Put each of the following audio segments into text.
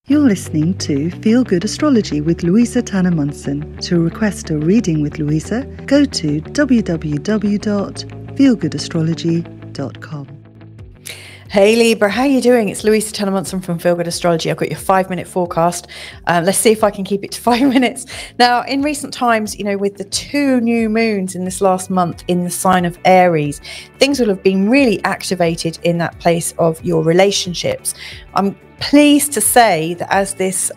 You're listening to Feel Good Astrology with Louisa Tannermunson. To request a reading with Louisa, go to www.feelgoodastrology.com. Hey Libra, how are you doing? It's Louisa Tannermunson from Feel Good Astrology. I've got your 5-minute forecast. Let's see if I can keep it to 5 minutes. Now, in recent times, with the 2 new moons in this last month in the sign of Aries, things will have been really activated in that place of your relationships. I'm pleased to say that as this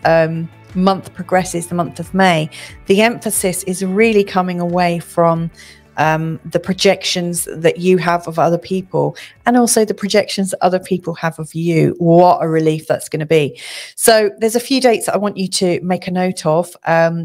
month progresses, the month of May, the emphasis is really coming away from the projections that you have of other people and also the projections that other people have of you. What a relief that's going to be. So there's a few dates that I want you to make a note of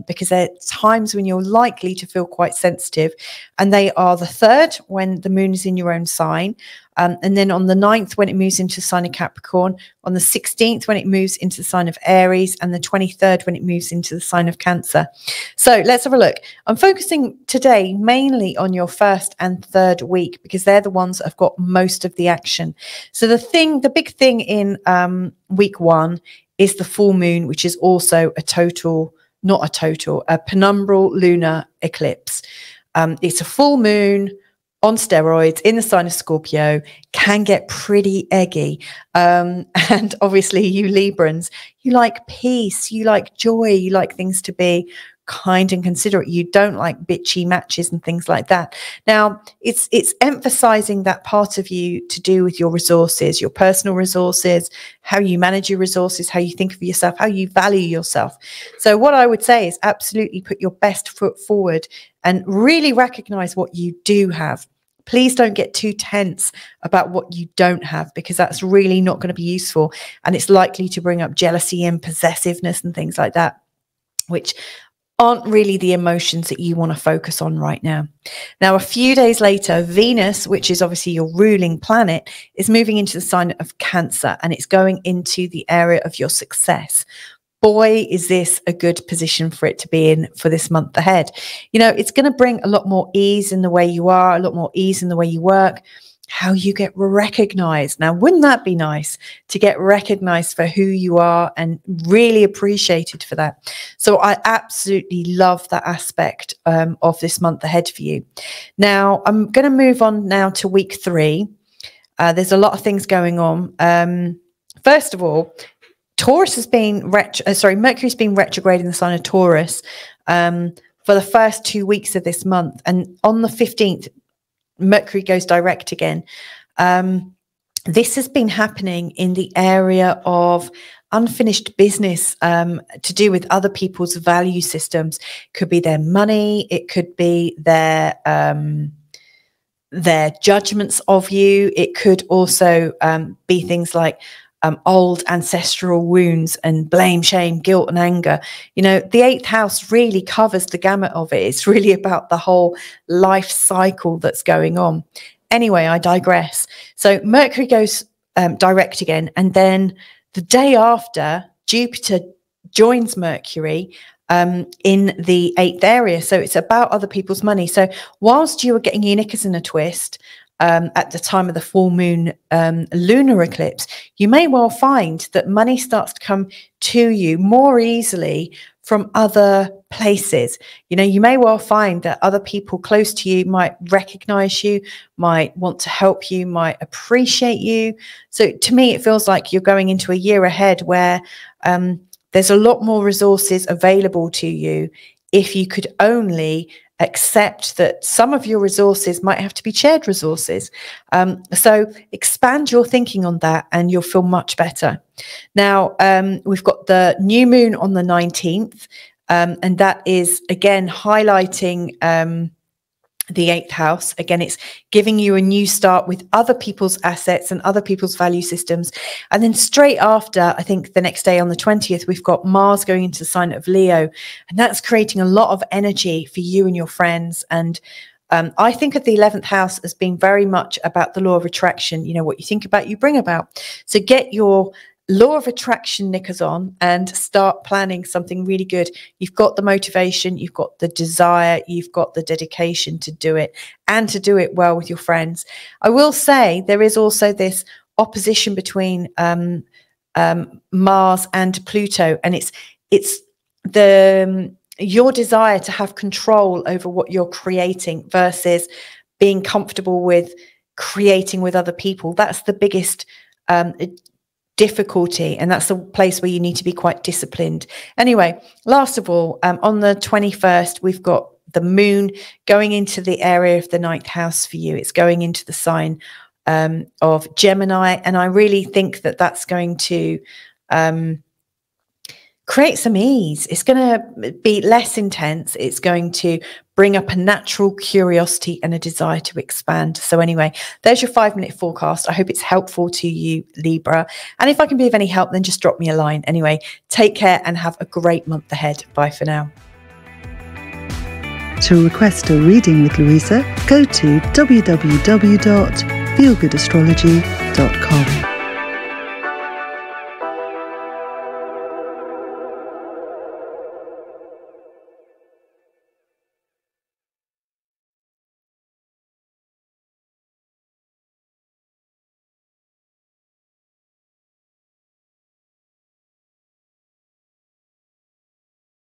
because there are times when you're likely to feel quite sensitive, and they are the 3rd when the moon is in your own sign, and then on the 9th when it moves into the sign of Capricorn, on the 16th when it moves into the sign of Aries, and the 23rd when it moves into the sign of Cancer. So let's have a look. I'm focusing today mainly on your 1st and 3rd week because they're the ones that have got most of the action. So the big thing in week 1 is the full moon, which is also a penumbral lunar eclipse. It's a full moon on steroids in the sign of Scorpio, can get pretty eggy. And obviously you Librans, you like peace, you like joy, you like things to be kind and considerate. You don't like bitchy matches and things like that. Now, it's emphasizing that part of you to do with your resources, your personal resources, how you manage your resources, how you think of yourself, how you value yourself. So what I would say is absolutely put your best foot forward and really recognize what you do have. Please don't get too tense about what you don't have, because that's really not going to be useful. And it's likely to bring up jealousy and possessiveness and things like that, which aren't really the emotions that you want to focus on right now. Now, a few days later, Venus, which is obviously your ruling planet, is moving into the sign of Cancer, and it's going into the area of your success. Boy, is this a good position for it to be in for this month ahead. It's going to bring a lot more ease in the way you are, a lot more ease in the way you work, how you get recognized. Now, wouldn't that be nice to get recognized for who you are and really appreciated for that? So I absolutely love that aspect of this month ahead for you. Now, I'm going to move on now to week 3. There's a lot of things going on. First of all, Mercury's been retrograde in the sign of Taurus for the first 2 weeks of this month. And on the 15th, Mercury goes direct again. This has been happening in the area of unfinished business to do with other people's value systems. It could be their money. It could be their judgments of you. It could also be things like old ancestral wounds and blame, shame, guilt and anger. The 8th house really covers the gamut of it. It's really about the whole life cycle that's going on. Anyway, I digress. So Mercury goes direct again, and then the day after, Jupiter joins Mercury in the 8th area. So it's about other people's money. So whilst you were getting your knickers in a twist at the time of the full moon lunar eclipse, you may well find that money starts to come to you more easily from other places. You may well find that other people close to you might recognize you, might want to help you, might appreciate you. So to me, it feels like you're going into a year ahead where there's a lot more resources available to you if you could only accept that some of your resources might have to be shared resources. So expand your thinking on that and you'll feel much better. Now, we've got the new moon on the 19th, and that is, again, highlighting the 8th house. Again, it's giving you a new start with other people's assets and other people's value systems. And then straight after, I think the next day on the 20th, we've got Mars going into the sign of Leo, and that's creating a lot of energy for you and your friends. And I think of the 11th house as being very much about the law of attraction. What you think about, you bring about. So get your law of attraction knickers on and start planning something really good. You've got the motivation, you've got the desire, you've got the dedication to do it, and to do it well with your friends. I will say there is also this opposition between Mars and Pluto, and it's the your desire to have control over what you're creating versus being comfortable with creating with other people. That's the biggest difficulty, and that's the place where you need to be quite disciplined. Anyway, last of all, on the 21st, we've got the moon going into the area of the 9th house for you. It's going into the sign of Gemini, and I really think that that's going to create some ease. It's going to be less intense. It's going to bring up a natural curiosity and a desire to expand. So anyway, there's your 5-minute forecast. I hope it's helpful to you, Libra. And if I can be of any help, then just drop me a line. Anyway, take care and have a great month ahead. Bye for now. To request a reading with Louisa, go to www.feelgoodastrology.com.